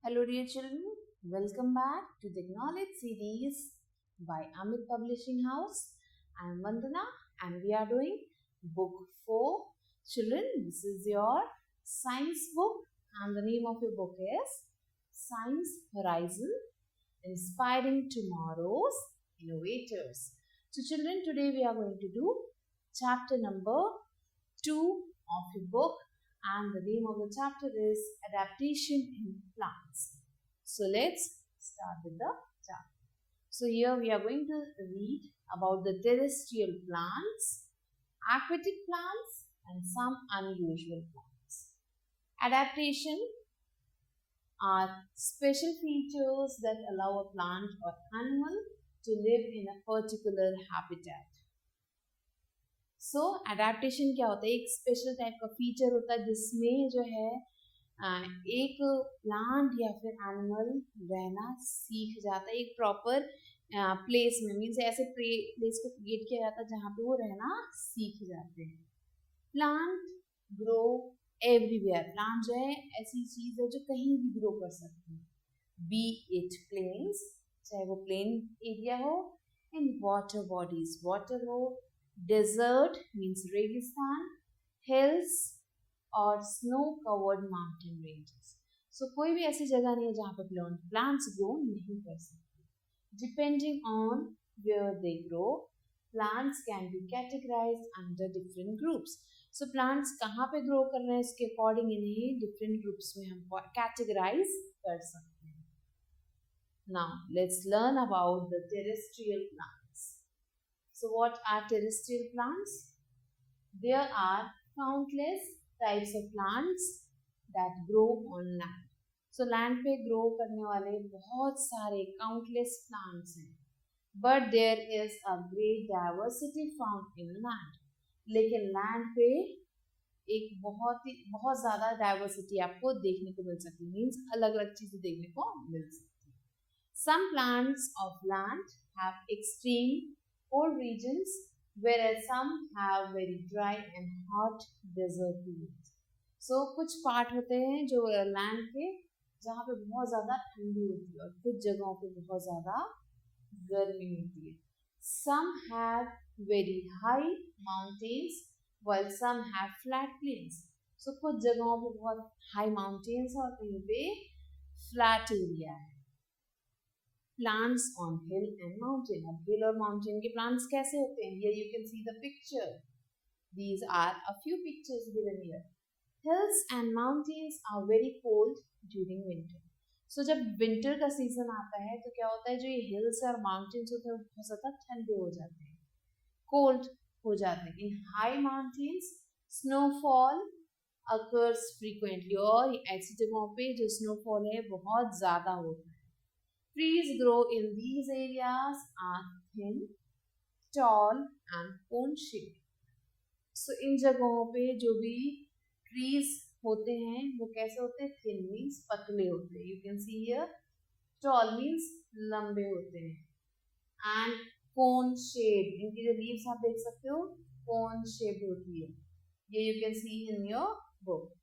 Hello dear children, welcome back to the Knowledge series by Amit Publishing House. I am Vandana and we are doing book 4. Children, this is your science book and the name of your book is Science Horizon, Inspiring Tomorrow's Innovators. So children, today we are going to do chapter number 2 of your book, and the name of the chapter is Adaptation in Plants. So let's start with the chapter. So here we are going to read about the terrestrial plants, aquatic plants and some unusual plants. Adaptation are special features that allow a plant or animal to live in a particular habitat. So adaptation क्या होता है? एक special type का feature होता है जिसमें जो है एक प्लांट या फिर एनिमल रहना सीख जाता है एक प्रॉपर प्लेस में, मीन्स ऐसे प्लेस को क्रिएट किया जाता है जहाँ पे वो रहना सीख जाते हैं. Plant grow everywhere. प्लांट जो है ऐसी चीज है जो कहीं भी ग्रो कर सकती है, बी इट प्लेन्स, चाहे वो प्लेन एरिया हो, इन वाटर बॉडीज, वाटर हो, desert means रेगिस्तान, hills और snow covered mountain ranges. So कोई भी ऐसी जगह नहीं है जहाँ पे plants grow नहीं कर सकते. Depending on where they grow, plants can be categorized under different groups. So plants कहाँ पे grow कर रहे हैं इसके according इन्हें different groups में हम categorize कर सकते हैं. Now let's learn about the terrestrial plants. So what are terrestrial plants? There are countless types of plants that grow on land. So land पे grow करने वाले बहुत सारे countless plants हैं. But there is a great diversity found in land. लेकिन land पे एक बहुत ज़्यादा diversity आपको देखने को मिल सकती है. Means अलग-अलग चीजें देखने को मिल सकती है. Some plants of land have extreme cold regions, whereas some have very dry and hot desert regions. So कुछ पार्ट होते हैं जो लैंड के जहाँ पे बहुत ज़्यादा ठंडी होती है और कुछ जगहों पे बहुत ज़्यादा गर्मी होती है. Some have very high mountains, while some have flat plains. So कुछ जगहों पे बहुत high mountains और कहीं पे flat area है. Plants on hill and mountain. अब hill और mountain के plants कैसे होते हैं? Here you can see the picture. These are a few pictures given here. Hills and mountains are very cold during winter. So जब winter का season आता है तो क्या होता है, जो ये hills और mountains होते हैं बहुत ज़्यादा ठंडे हो जाते हैं, cold हो जाते हैं. In high mountains, snowfall occurs frequently. और ऐसी जगहों पे जो snowfall है बहुत ज़्यादा होता है. Trees grow in these areas are thin, tall and cone-shaped. So इन जगहों पे जो भी trees होते हैं वो कैसे होते हैं? Thin means पतले होते हैं. You can see here. Tall means लंबे होते हैं. And cone-shaped. इनकी जो leaves आप देख सकते हो cone-shaped होती है. ये you can see in your book.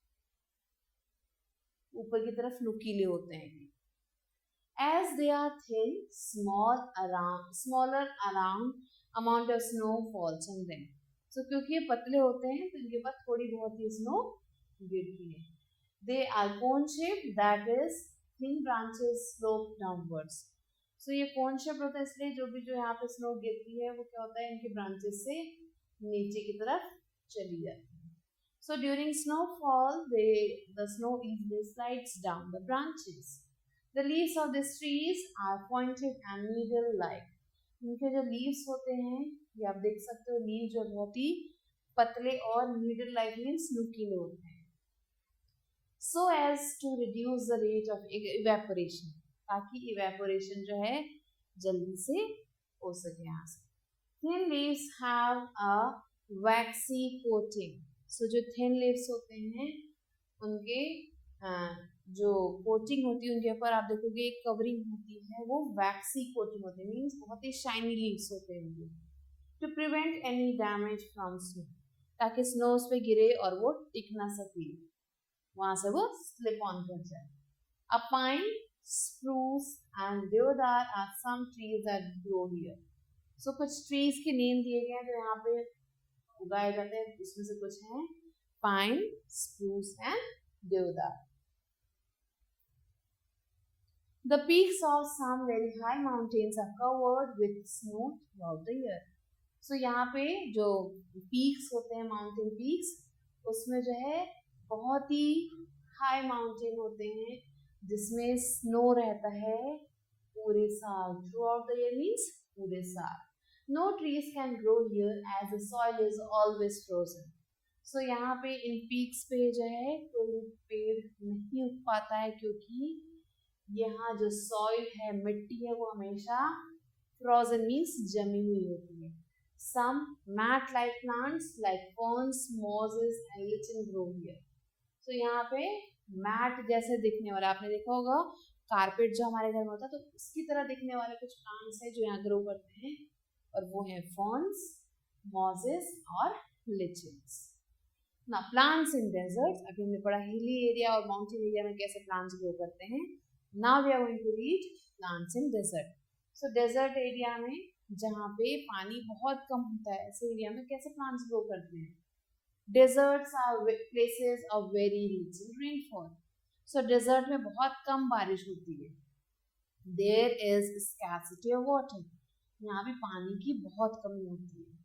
ऊपर की तरफ नुकीले होते हैं. As they are thin, smaller around amount of snow falls on them. So क्योंकि ये पतले होते हैं तो इनके पास थोड़ी बहुत ही snow गिरती है. They are cone shaped, that is thin branches slope downwards. So ये cone shaped होता है इसलिए जो भी जो यहाँ पे snow गिरती है वो क्या होता है, इनके branches से नीचे की तरफ चली जाती है. So during snowfall, the snow easily slides down the branches. The leaves of these trees are pointed and needle-like. इनके जो leaves होते हैं ये आप देख सकते हो, leaves जो बहुत ही पतले और needle-like means नुकीले होते हैं. So as to reduce the rate of evaporation, ताकि evaporation जो है जल्दी से हो सके यहाँ से. Thin leaves have a waxy coating. So जो thin leaves होते हैं उनके जो कोटिंग होती है उनके ऊपर आप देखोगे एक कवरिंग होती है, वो वैक्सी कोटिंग होती है. मीन्स बहुत ही शाइनी लीव्स होते हैं उनके. To prevent any damage from snow, ताकि स्नो उस पे गिरे और वो टिक ना सके, वहां से वो स्लिप ऑन कर जाए. A pine, spruce and deodar are some trees that grow here. So कुछ trees के name दिए गए हैं जो यहाँ पे उगाए जाते हैं, इसमें से कुछ हैं pine, spruce and deodar. The peaks of some very high mountains are covered with snow throughout the year. So यहाँ पे जो peaks होते हैं, mountain peaks, उसमें जो है बहुत ही high mountain होते हैं जिसमें snow रहता है पूरे साल. Throughout the year means पूरे साल. No trees can grow here as the soil is always frozen. So यहाँ पे इन peaks पे जो है कोई पेड़ नहीं उग पाता है क्योंकि यहाँ जो soil है, मिट्टी है, वो हमेशा frozen means जमी हुई होती है. Some mat-like plants like ferns, mosses and lichen grow here. So यहाँ पे mat जैसे दिखने वाला, आपने देखा होगा कारपेट जो हमारे घर में होता है, तो उसकी तरह दिखने वाले कुछ प्लांट्स हैं जो यहाँ ग्रो करते हैं और वो है ferns, mosses और lichens. Now plants in deserts, अभी हमने पढ़ा hilly area और mountain area में कैसे plants grow करते हैं. Now we are going to read plants in desert. So desert area में जहाँ पे पानी बहुत कम होता है, ऐसे एरिया में कैसे प्लांट्स ग्रो करते हैं. Deserts are places of very rich in rainfall. So desert में बहुत कम बारिश होती है. There is scarcity of water, यहाँ पे पानी की बहुत कमी होती है.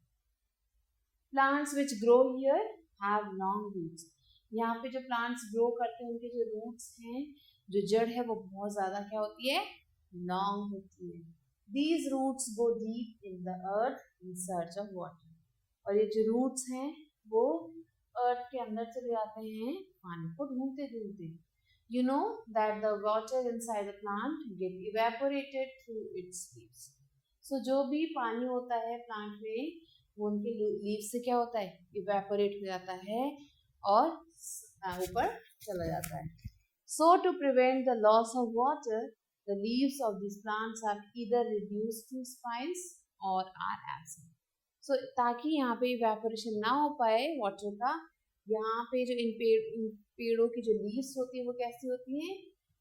Plants which grow here have long roots, यहाँ पे जो प्लांट्स ग्रो करते हैं उनके जो रूट्स हैं, जो जड़ है, वो बहुत ज्यादा क्या होती है, लॉन्ग होती है. These roots go deep in the earth in search of water. और ये जो roots हैं वो earth के अंदर चले जाते हैं पानी को ढूंढते ढूंढते. You know that the water inside the plant get evaporated through its leaves. So जो भी पानी होता है plant में वो उनके leaves से क्या होता है, evaporate हो जाता है और ऊपर चला जाता है. So to prevent the loss of water, the leaves of these plants are either reduced to spines or are absent. So ताकि यहाँ पे evaporation ना हो पाए water का, यहाँ पे जो इन पेड़ों की जो leaves होती है वो कैसी होती हैं,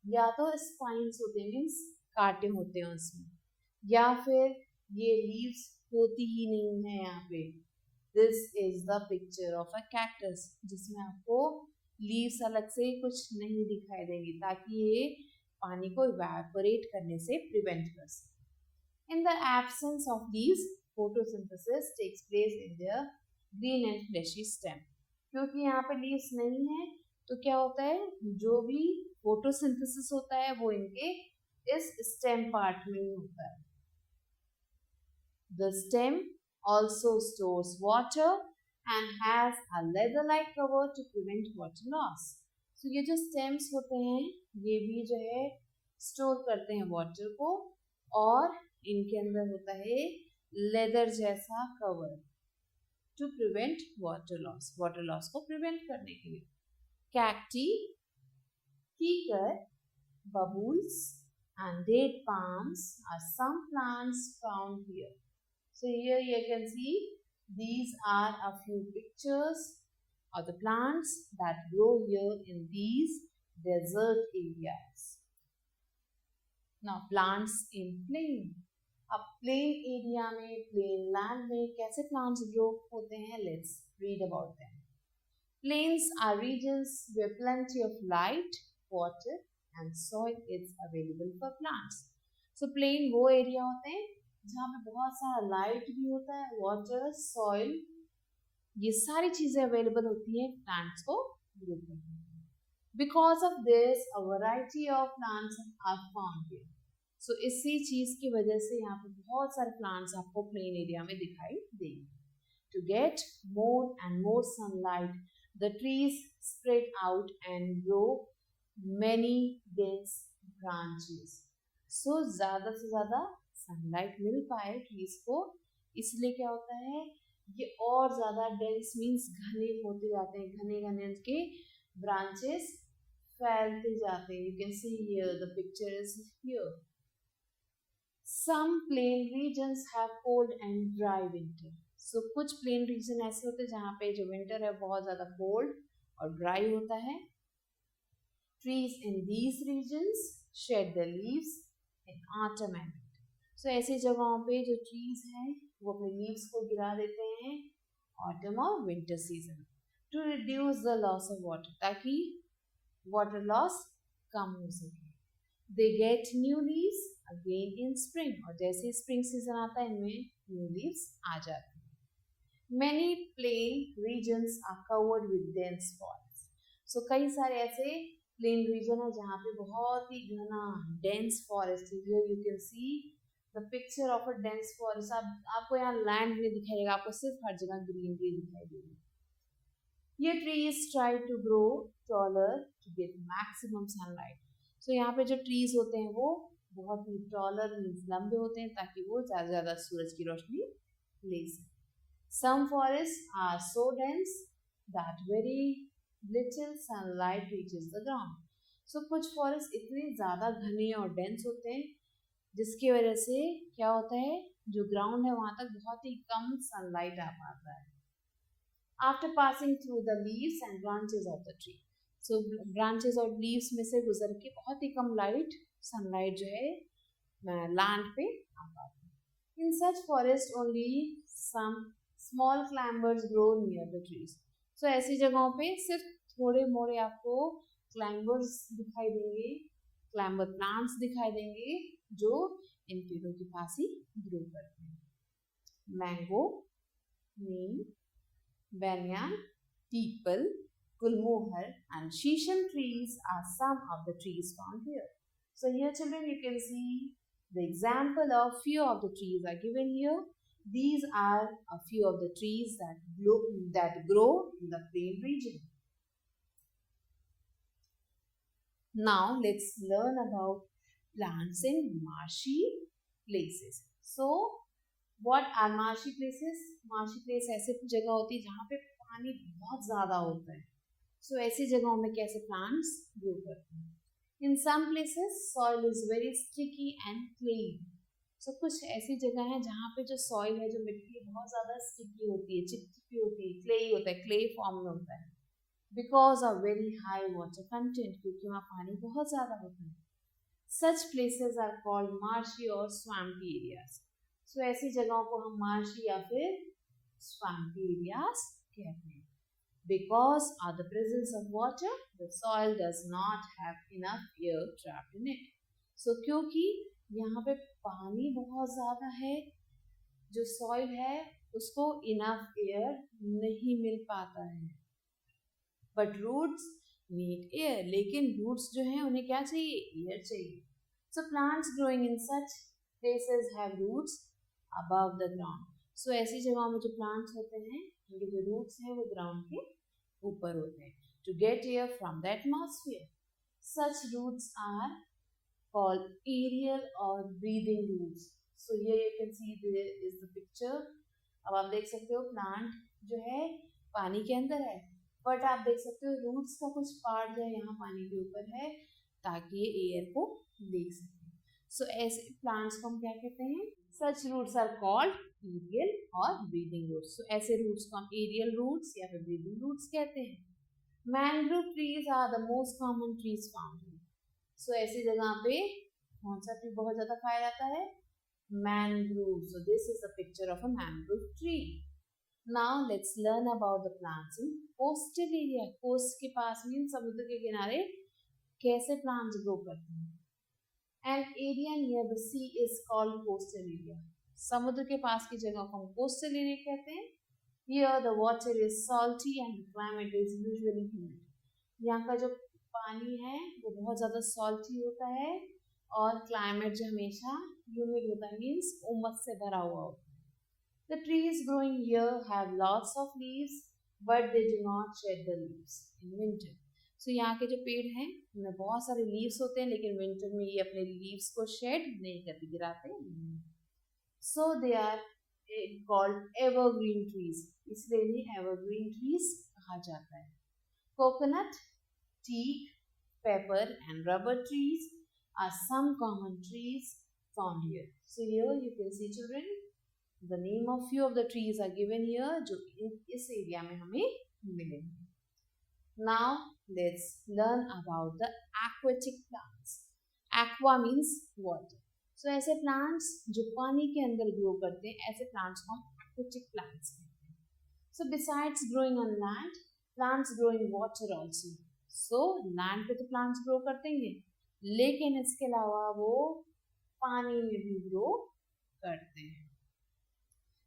या तो spines होते हैं, means कांटे होते हैं उसमें, या फिर ये leaves होती ही नहीं है यहाँ पे. This is the picture of a cactus, जिसमें आपको leaves अलग से कुछ नहीं दिखाई देंगी ताकि ये पानी को इवेपोरेट करने से प्रिवेंट कर सके. In the absence of leaves, photosynthesis takes place in their green and fleshy stem. क्योंकि यहाँ पे लीव्स नहीं है तो क्या होता है, जो भी फोटोसिंथेसिस होता है वो इनके इस स्टेम पार्ट में ही होता है. The stem also stores water and has a leather like cover to prevent water loss. तो ये जो स्टेम्स होते हैं ये भी जो है स्टोर करते हैं वाटर को, और इनके अंदर होता है लेदर जैसा cover to prevent water loss को प्रिवेंट करने के लिए. कैक्टी, कीकर, बबूल्स and date palms are some plants found here. So here you can see these are a few pictures of the plants that grow here in these desert areas. Now plants in plain. अब plain area में, plain land में कैसे plants grow होते हैं, let's read about them. Plains are regions where plenty of light, water and soil is available for plants. So plain वो area होते हैं जहाँ पे बहुत सारा light भी होता है, water, soil, ये सारी चीजें अवेलेबल होती हैं प्लांट्स को ग्रो करने के लिए. Because of this a variety of plants are found here. So इसी चीज की वजह से यहाँ पे बहुत सारे प्लांट्स आपको प्लेन एरिया में दिखाई देंगे. To get more and more sunlight, the trees spread out and grow many dense branches. So ज्यादा से ज्यादा सनलाइट मिल पाए ट्रीज को, इसलिए क्या होता है, ये और ज्यादा डेंस मीन्स घने होते जाते हैं, घने घने उनके ब्रांचेस फैलते जाते हैं. You can see here the picture is here. Some plain regions have cold and dry winter. So कुछ प्लेन रीजन ऐसे होते हैं जहाँ पे जो विंटर है बहुत ज्यादा कोल्ड और ड्राई होता है. Trees in these regions shed their leaves in autumn and winter. So ऐसी जगहों पे जो trees हैं वो अपने leaves को गिरा देते हैं autumn और winter season to reduce the loss of water, ताकि water loss कम हो सके. They get new leaves again in spring, और जैसे spring season आता है इनमें new leaves आ जाते हैं. Many plain regions are covered with dense forests. So कई सारे ऐसे plain region है जहाँ पे बहुत ही घना dense forest है. Here you can see the picture of a dense forest. आपको यहाँ land नहीं दिखाई देगा, आपको सिर्फ हर जगह greenery दिखाई देगी. Here trees try to grow taller to get maximum sunlight. So यहाँ पे जो trees होते हैं वो बहुत ही taller लंबे होते हैं ताकि वो ज़्यादा ज़्यादा सूरज की रोशनी ले सकें. Some forests are so dense that very little sunlight reaches the ground. So कुछ forests इतने ज़्यादा घने और dense होते हैं जिसकी वजह से क्या होता है, जो ground है वहाँ तक बहुत ही कम sunlight आ पाता है. After passing through the leaves and branches of the tree, so branches और leaves में से गुजर के बहुत ही कम sunlight जो है land पे आ पाता है. In such forest only some small climbers grow near the trees. So ऐसी जगहों पे सिर्फ थोड़े मोड़े आपको climbers दिखाई देंगे, climber plants दिखाई देंगे जो इन पेड़ों के पास ही grow करते हैं. Mango, neem, banyan, peepal, gulmohar and shishan trees are some of the trees found here. So here children you can see the example of few of the trees are given here. These are a few of the trees that grow in the plain region. Now let's learn about plants in marshy places. So what are marshy places? Marshy place ऐसे जगह होती है जहाँ पे पानी बहुत ज़्यादा होता है. So ऐसी जगहों में कैसे plants grow करते हैं? In some places soil is very sticky and clayey. So कुछ ऐसी जगह है जहाँ पे जो soil है, जो मिट्टी बहुत ज़्यादा sticky होती है, चिपचिपी होती है, clayey होता है, clay form में होता है. Because of very high water content, क्योंकि वहाँ पानी बहुत ज़्यादा होता है. Such places are called marshy or swampy areas. So ऐसी जगहों को हम marshy या फिर swampy areas कहते हैं. Because of the presence of water, the soil does not have enough air trapped in it. So क्योंकि यहाँ पे पानी बहुत ज़्यादा है, जो soil है उसको enough air नहीं मिल पाता है. But roots need air. लेकिन roots जो हैं उन्हें क्या चाहिए? Air चाहिए. So plants growing in such places have roots above the ground. So ऐसी जगहों में जो plants होते हैं उनके जो roots हैं वो ground के ऊपर होते हैं. To get air from the atmosphere. Such roots are called aerial or breathing roots. So here you can see there is the picture. अब आप देख सकते हो plant जो है पानी के अंदर है, बट आप देख सकते हो रूट्स का कुछ पार्ट जो है यहाँ पानी के ऊपर है ताकि ये एयर को ले सके. सो ऐसे प्लांट्स को हम क्या कहते हैं? सच रूट्स आर कॉल्ड एरियल और ब्रीदिंग रूट्स. सो ऐसे रूट्स को हम एरियल रूट्स या फिर ब्रीदिंग रूट्स कहते हैं. Mangrove trees are the most common trees found. So ऐसी जगह पे कौन सा ट्री बहुत ज्यादा पाया जाता है? Mangrove. So this is the picture of a mangrove tree. Now let's learn about the plants in coastal area. Coast के पास में समुद्र के किनारे कैसे plants grow करते हैं? An area near the sea is called coastal area. समुद्र के पास की जगह को हम coastal area कहते हैं. Here the water is salty and the climate is usually humid. यहाँ का जो पानी है वो बहुत ज़्यादा salty होता है और climate जो हमेशा humid होता है, means उमस से भरा हुआ होता है. The trees growing here have lots of leaves, but they do not shed the leaves in winter. So यहाँ के जो पेड़ हैं उनमें बहुत सारे leaves होते हैं, लेकिन winter में ये अपने leaves को shed नहीं करते, गिराते नहीं. So they are called evergreen trees. इसलिए इन्हें evergreen trees कहा जाता है. Coconut, teak, pepper and rubber trees are some common trees found here. So here you can see children. The name of few of the trees are given here जो इस area में हमें मिलेंगे. Now let's learn about the aquatic plants. Aqua means water. So ऐसे plants जो पानी के अंदर grow करते हैं, ऐसे plants को हम aquatic plants कहते हैं. So besides growing on land, plants grow in water also. So land पे तो plants grow करते हैं, लेकिन इसके अलावा वो पानी में भी grow करते हैं.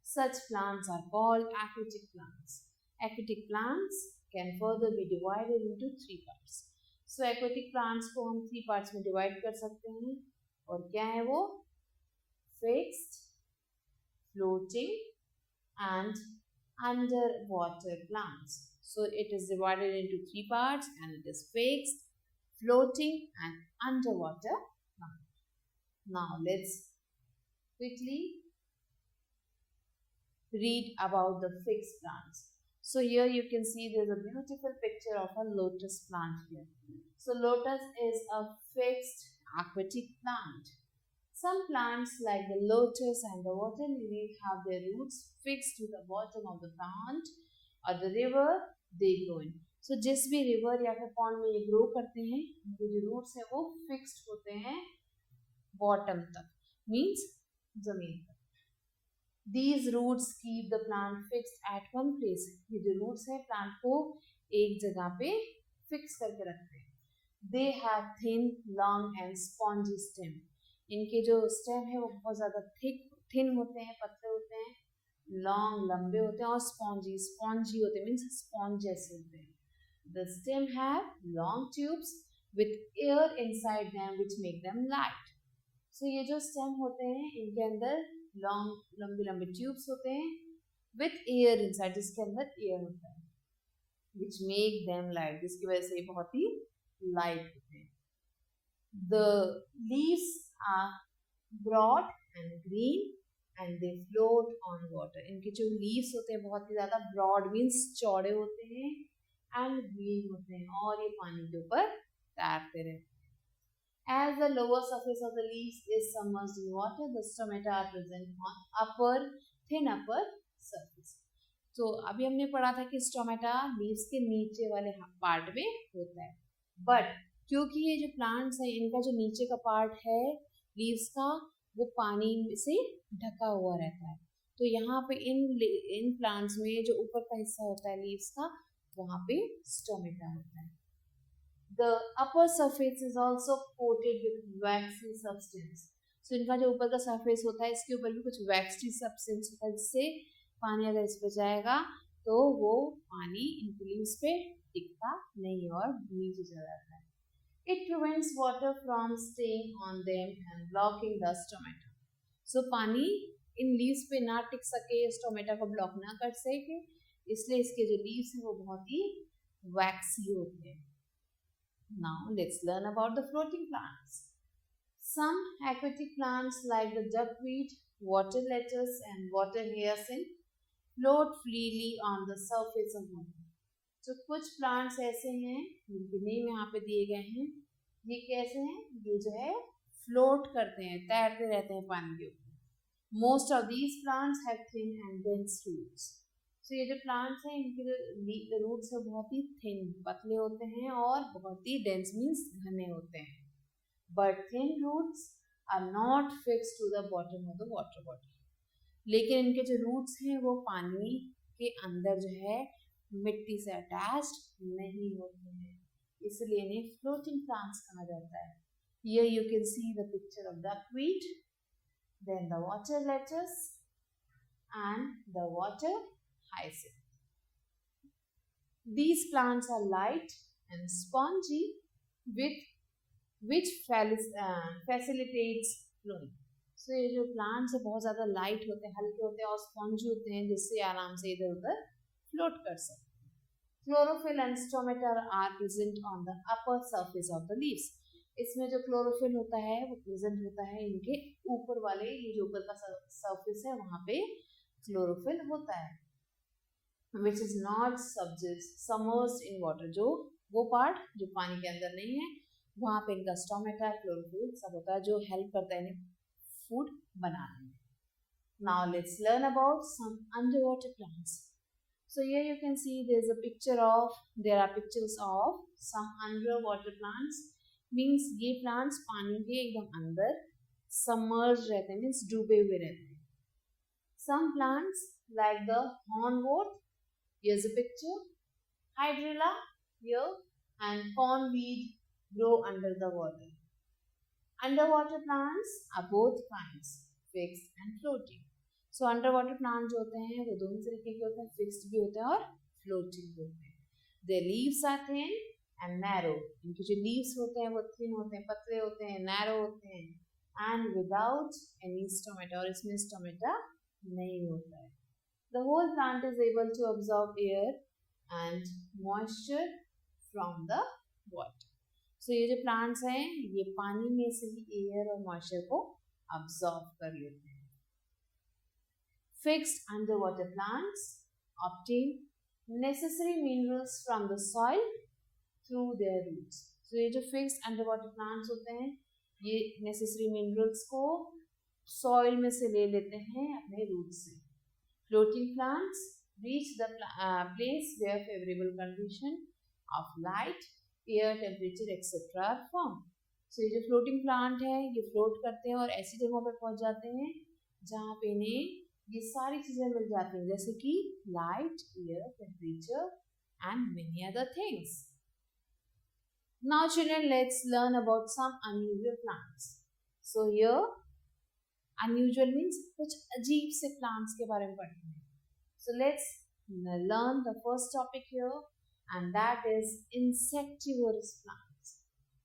Such plants are called aquatic plants. Aquatic plants can further be divided into three parts. So aquatic plants को हम three parts में divide कर सकते हैं. और क्या है वो? Fixed, floating and underwater plants. So it is divided into three parts and it is fixed, floating and underwater plant. Now let's quickly read about the fixed plants. So here you can see there's a beautiful picture of a lotus plant here. So lotus is a fixed aquatic plant. Some plants like the lotus and the water lily have their roots fixed to the bottom of the plant or the river they grow in. So जिस भी river या फिर pond में ये grow करते हैं, उनके जो roots है वो fixed होते हैं bottom तक, means जमीन तक. These roots keep the plant fixed at one place. ये जो roots है plant को एक जगह पे fix करके रखते हैं. They have thin, long and spongy stem. इनके जो stem है वो बहुत ज़्यादा thin होते हैं, पतले होते हैं, long लंबे होते हैं और spongy होते हैं, means sponge जैसे होते हैं. The stem have long tubes with air inside them which make them light. So ये जो stem होते हैं इनके अंदर लंबे ट्यूब्स होते हैं with air inside, जिसके अंदर एयर होता है, which make them light, जिसकी वजह से ये बहुत ही लाइट होते हैं. The leaves are broad and green and they float on water. इनके जो leaves होते हैं बहुत ही ज़्यादा broad means चौड़े होते हैं and green होते हैं और ये पानी के ऊपर तैरते रहते हैं. As the lower surface of the leaves is submerged in water, the stomata are present on thin upper surface. तो अभी हमने पढ़ा था कि स्टोमेटा लीव्स के नीचे वाले पार्ट में होता है, बट क्योंकि ये जो प्लांट्स है इनका जो नीचे का पार्ट है लीव्स का वो पानी से ढका हुआ रहता है, तो यहाँ पे इन प्लांट्स में जो ऊपर का हिस्सा होता है लीव्स का वहाँ पे स्टोमेटा होता है. The upper surface is also coated with waxy substance. So इनका जो ऊपर का सरफेस होता है इसके ऊपर भी कुछ waxy substance होता है, जिससे पानी अगर इस पे जाएगा तो वो पानी इनके लीव्स पे टिकता नहीं और नीचे चला जाता है. It prevents water from staying on them and blocking the stomata. So पानी इन लीव्स पे ना टिक सके, स्टोमेटा को ब्लॉक ना कर सके, इसलिए इसके जो लीव्स हैं वो बहुत ही waxy होते हैं. Now let's learn about the floating plants. Some aquatic plants like the duckweed, water lettuce and water hyacinth float freely on the surface of water. तो कुछ plants ऐसे हैं जिनके नेम यहाँ पे दिए गए हैं. ये कैसे हैं? ये जो है float करते हैं, तैरते रहते हैं पानी के ऊपर. Most of these plants have thin and dense roots. तो ये जो प्लांट्स हैं इनके जो रूट्स है बहुत ही थिन पतले होते हैं और बहुत ही डेंस मीन्स घने होते हैं. But thin roots are not fixed to the bottom of the water body. लेकिन इनके जो रूट्स हैं वो पानी के अंदर जो है मिट्टी से अटैच्ड नहीं होते हैं, इसलिए इन्हें फ्लोटिंग प्लांट्स कहा जाता है. Here you can see the picture of duckweed, then the water lettuce and the water hyacinth. These plants are light and spongy, which facilitates flowing. So ये जो plants है बहुत ज़्यादा light होते हैं, हल्के होते हैं और spongy होते हैं, जिससे आराम से इधर उधर float कर सकते हैं. Chlorophyll and stomata are present on the upper surface of the leaves. इसमें जो chlorophyll होता है वो present होता है इनके ऊपर वाले, ये जो ऊपर का surface है वहाँ पे chlorophyll होता है, which is not submerged in water. जो वो पार्ट जो पानी के अंदर नहीं है वहाँ पे इनका स्टोमेटा, क्लोरोफिल सब होता है जो हेल्प करता है इन्हें फूड बनाने में. Now let's learn about some underwater plants. So here you can see there are pictures of some underwater plants. Means ये plants पानी के एकदम अंदर submerged रहते हैं, means डूबे हुए रहते हैं. Some plants like the hornwort, here's a picture, hydrilla here, and pondweed grow under the water. Underwater plants are both kinds, fixed and floating. So under water plant जो होते हैं वो दोनों तरीके के होते हैं, फिक्स्ड भी होते हैं और फ्लोटिंग भी होते हैं. Their leaves are thin and narrow. इनके जो लीव्स होते हैं वो थिन होते हैं, पतले होते हैं, नैरो होते हैं, एंड विदाउट एनी स्टोमेटा, और इसमें स्टोमेटा नहीं होता है. The whole plant is able to absorb air and moisture from the water. So ये जो प्लांट्स हैं ये पानी में से ही एयर और मॉइस्चर को ऑब्जॉर्व कर लेते हैं. Fixed underwater plants obtain necessary minerals from the soil through their roots. So ये जो fixed underwater plants होते हैं ये necessary minerals को soil में से ले लेते हैं अपने roots से. Floating plants reach the place where favorable condition of light, air, temperature, etc. are formed. So ये जो floating plant है ये float करते हैं और ऐसी जगहों पे पहुंच जाते हैं जहाँ पे इन्हें ये सारी चीजें मिल जाती हैं, जैसे कि light, air, temperature and many other things. Now children, let's learn about some unusual plants. So here unusual means कुछ अजीब से प्लांट्स के बारे में पढ़ते हैं. So let's learn the first topic here and that is insectivorous plants.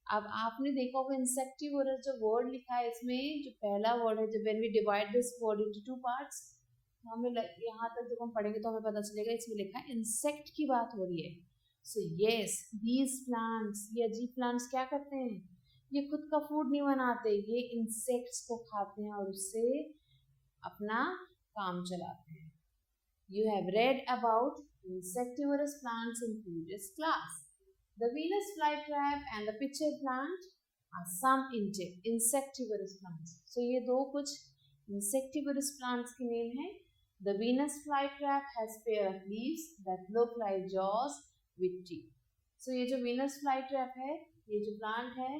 अब आपने देखा होगा इंसेक्टिवोरस जो वर्ड लिखा है इसमें जो पहला वर्ड है, जब when we divide this word into two parts, तो हमें यहाँ तक जब हम पढ़ेंगे तो हमें पता चलेगा इसमें लिखा है इंसेक्ट की बात हो रही है. सो यस, दीज प्लांट्स, ये अजीब प्लांट्स क्या करते हैं, ये खुद का फूड नहीं बनाते, ये इंसेक्ट्स को खाते हैं और उससे अपना काम चलाते हैं. You have read about insectivorous plants in previous class. The Venus flytrap and the pitcher plant are some insectivorous plants. So ये दो कुछ insectivorous plants के नेम हैं. The Venus flytrap has pair of leaves that look like jaws with teeth. So ये जो Venus flytrap है, ये जो plant है,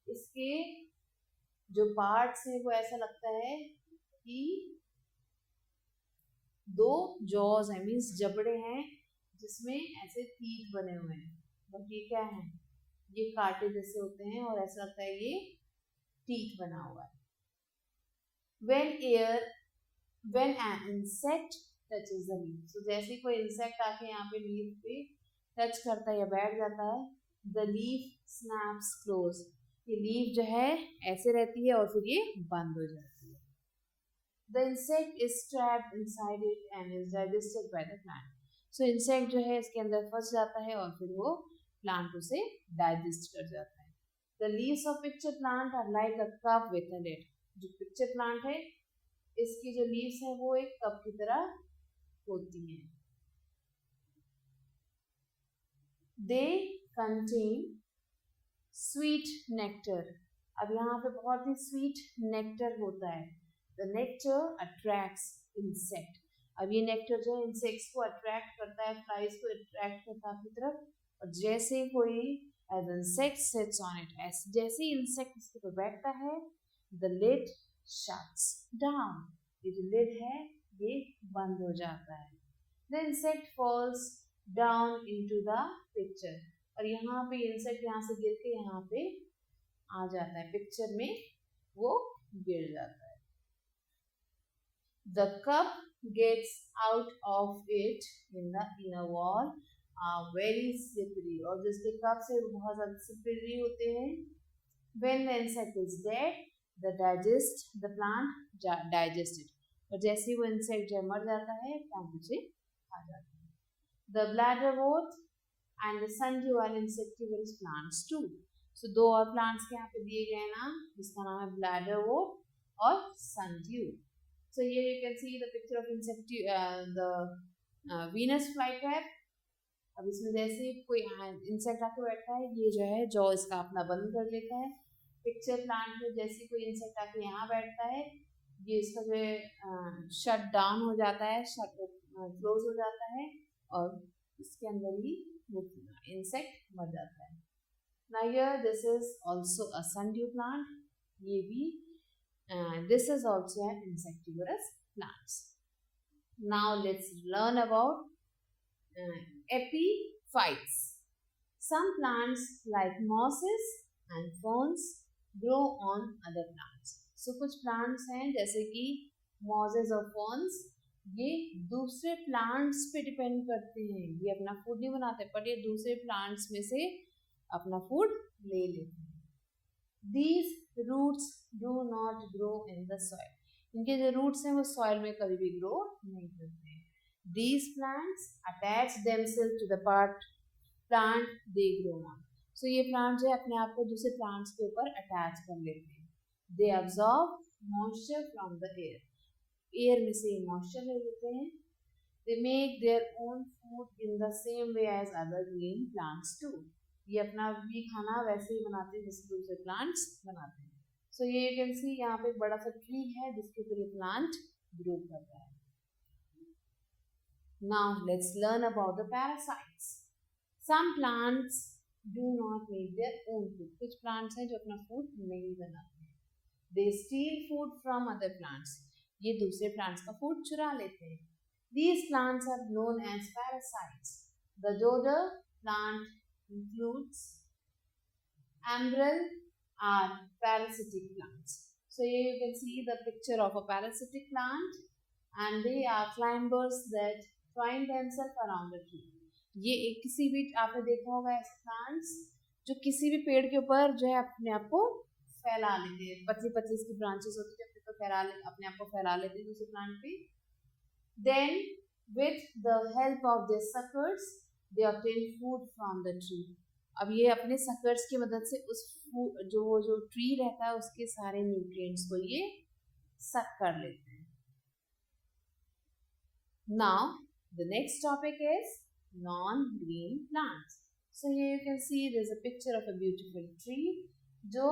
इसके जो parts हैं वो ऐसा लगता है कि दो jaws हैं, means जबड़े हैं जिसमें ऐसे teeth बने हुए हैं. और ये क्या है, ये कांटे जैसे होते हैं और ऐसा लगता है ये टीथ बना हुआ है. when an insect touches the leaf, so जैसे कोई इंसेक्ट आके यहाँ पे लीफ पे टच करता है या बैठ जाता है, the leaf snaps close, ये लीफ जो है ऐसे रहती है और फिर ये बंद हो जाती है. the insect is trapped inside it and is digested by the plant. so insect जो है इसके अंदर फंस जाता है और फिर वो प्लांट उसे डाइजेस्ट कर जाता है. The leaves of picture plant are like a cup with a lid. जो पिक्चर प्लांट है इसकी जो लीव्स हैं वो एक कप की तरह होती हैं. They contain sweet nectar. अब यहाँ पे बहुत ही स्वीट नेक्टर होता है. The nectar attracts insect. अब ये नेक्टर जो है इंसेक्ट्स को अट्रैक्ट करता है, फ्लाइज को अट्रैक्ट करता है अपनी तरफ. और जैसे कोई as insect sits on it, जैसे इंसेक्ट इसके ऊपर बैठता है, the lid shuts down. ये जो lid है ये बंद हो जाता है. The insect falls down into the picture. और यहाँ पे इंसेक्ट यहाँ से गिर के यहाँ पे आ जाता है, पिक्चर में वो गिर जाता है. The cup gets out of it in the inner wall. Very slippery, और जिसके कप से बहुत ज़्यादा slippery होते हैं. When the insect is dead, the plant digests it. और जैसे ही वो इंसेक्ट जो मर जाता है प्लांट उसे खा जाता है. The bladderwort and the sundew are insectivorous plants too. So दो और प्लांट्स के यहाँ पे दिए गए नाम, जिसका नाम है bladderwort और sundew. So here you can see the picture of the Venus flytrap. अब इसमें जैसे कोई इंसेक्ट आके बैठता है, ये जो है जॉ इसका अपना बंद कर लेता है. पिक्चर प्लांट में जैसे कोई इंसेक्ट आके यहाँ बैठता है, ये इसका जो है शट डाउन हो जाता है, क्लोज हो जाता है. और इसके अंदर ही इंसेक्ट मर जाता है. Now here this is also a sundew plant. ये भी this is also an insectivorous plant. Now let's learn about epiphytes. Some plants like mosses and ferns grow on other plants. So कुछ plants हैं जैसे कि mosses और ferns, ये दूसरे plants पे depend करते हैं. ये अपना food नहीं बनाते पर ये दूसरे plants में से अपना food ले लेते हैं. These roots do not grow in the soil. इनके जो roots हैं वो soil में कभी भी grow नहीं करते हैं. These plants attach themselves to the plant they grow on. So ये plant जो है अपने आप को दूसरे plants के ऊपर attach कर लेते हैं. They absorb moisture from the air. Air में से moisture ले लेते हैं. They make their own food in the same way as other green plants do. ये अपना भी खाना वैसे ही बनाते हैं जैसे दूसरे प्लांट्स बनाते हैं. सो ये यू कैन सी यहाँ पे एक बड़ा सा ट्री है जिसके ऊपर ये प्लांट ग्रो कर रहा है. Now let's learn about the parasites. Some plants do not make their own food. कुछ प्लांट्स हैं जो अपना फूड नहीं बनाते हैं. They steal food from other plants. ये दूसरे प्लांट्स का फूड चुरा लेते हैं. These plants are known as parasites. The dodder plant includes umbral are parasitic plants. So here you can see the picture of a parasitic plant and they are climbers that twine themselves around the tree. ये एक किसी भी आपने देखा होगा ऐसे plants जो किसी भी पेड़ के ऊपर जो है अपने आप को फैला लेते हैं. पतली पतली इसकी branches होती है तो अपने आप को फैला लेते हैं दूसरे plant पे. Then with the help of their suckers they obtain food from the tree. अब ये अपने suckers की मदद से उस जो ट्री रहता है उसके सारे न्यूट्रिएंट्स को ये सक कर लेते हैं. Now the next topic is non-green plants. So here you can see there is a picture of a beautiful tree जो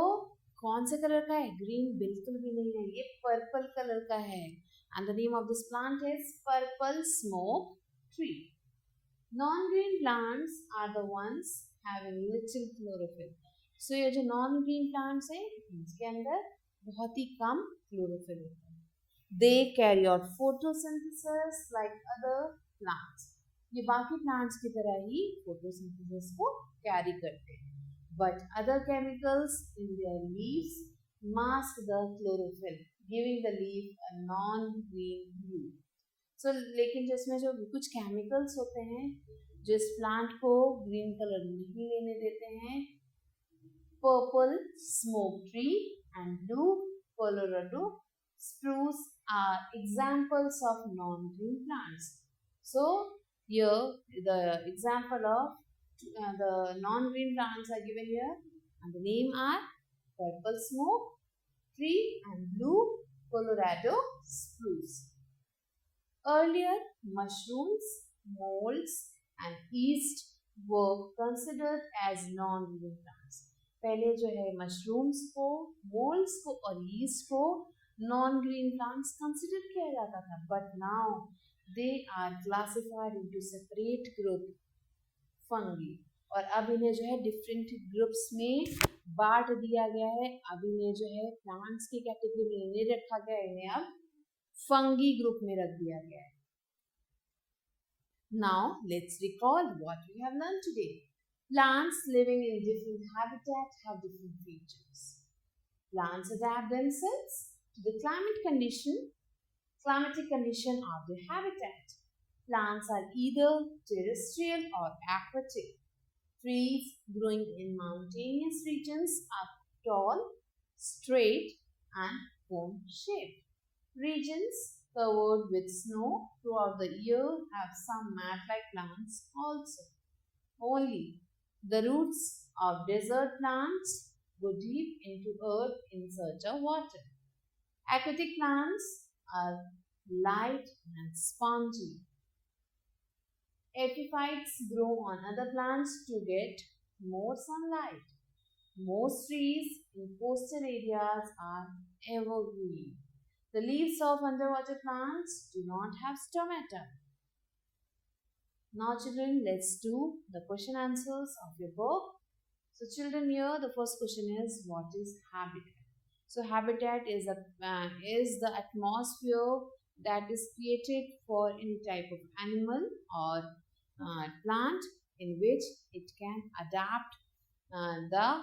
कौन से कलर का है? ग्रीन बिल्कुल भी नहीं है, ये पर्पल कलर का है. And the name of this plant is purple smoke tree. Non-green plants are the ones having little chlorophyll. So ये जो non-green plants हैं इनके अंदर बहुत ही कम chlorophyll होता है. They carry out photosynthesis like other plants. ये बाकी plants की तरह ही photosynthesis को carry करते हैं. But other chemicals in their leaves mask the chlorophyll, giving the leaf a non-green hue. So, लेकिन जिसमें जो कुछ केमिकल्स होते हैं जो इस प्लांट को ग्रीन कलर नहीं लेने देते हैं. Purple smoke tree and blue Colorado spruce are examples of non green plants. So here the example of the non green plants are given here and the name are purple smoke tree and blue Colorado spruce. Earlier, mushrooms, molds, and yeast were considered as non-green plants. पहले जो है mushrooms को, molds को और yeast को non-green plants consider किया जाता था. But now they are classified into separate group fungi. और अब इन्हें जो है different groups में बांट दिया गया है. अब इन्हें जो है plants की कैटेगरी में नहीं रखा गया, इन्हें अब fungi group में रख दिया गया है. Now let's recall what we have learned today. Plants living in different habitats have different features. Plants adapt themselves to the climatic condition of their habitat. Plants are either terrestrial or aquatic. Trees growing in mountainous regions are tall, straight, and cone-shaped. Regions covered with snow throughout the year have some mat-like plants also. Only the roots of desert plants go deep into earth in search of water. Aquatic plants are light and spongy. Epiphytes grow on other plants to get more sunlight. Most trees in coastal areas are evergreen. The leaves of underwater plants do not have stomata. Now children, let's do the question answers of your book. So children, here the first question is, what is habitat? So habitat is the atmosphere that is created for any type of animal or plant in which it can adapt the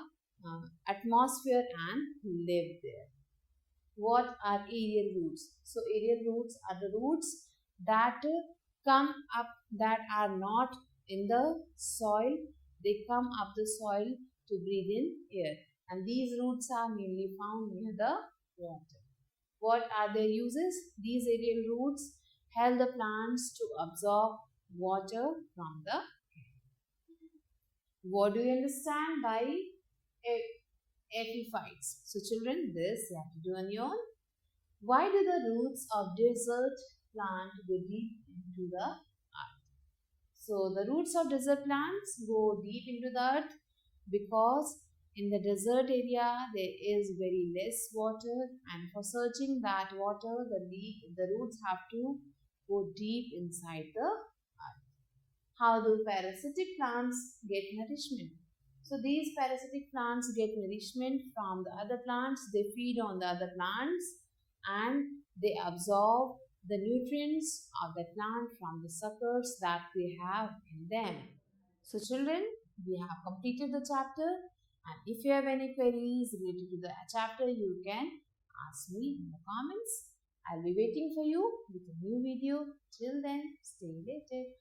atmosphere and live there. What are aerial roots? So aerial roots are the roots that come up, that are not in the soil. They come up the soil to breathe in air, and these roots are mainly found near the water. What are their uses? These aerial roots help the plants to absorb water from the. What do you understand by epiphytes? So children, this you have to do on your own. Why do the roots of desert plant go deep into the earth? So the roots of desert plants go deep into the earth because in the desert area there is very less water, and for searching that water the roots have to go deep inside the earth. How do parasitic plants get nourishment? So these parasitic plants get nourishment from the other plants. They feed on the other plants and they absorb the nutrients of the plant from the suckers that they have in them. So children, we have completed the chapter, and if you have any queries related to the chapter, you can ask me in the comments. I'll be waiting for you with a new video. Till then, stay related.